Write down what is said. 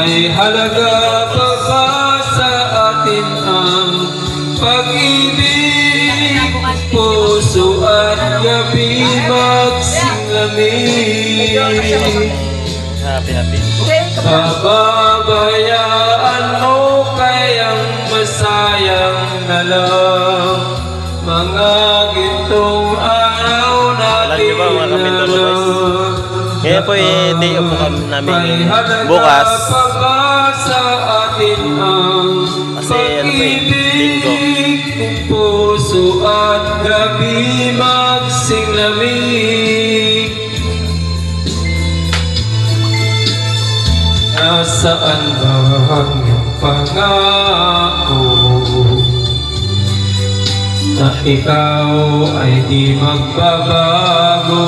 May halaga pa ba sa atin ang pag-ibig? Puso at gabi magsinlamig. Happy. Pababayaan mo kayang masayang na lang mga gintong araw natin na lang. Kaya po day off po namin bukas. Sa atin ang Kasi linggo. kung puso at gabi magsinglamig. Nasaan ba ang iyong pangako na ikaw ay di magbabago?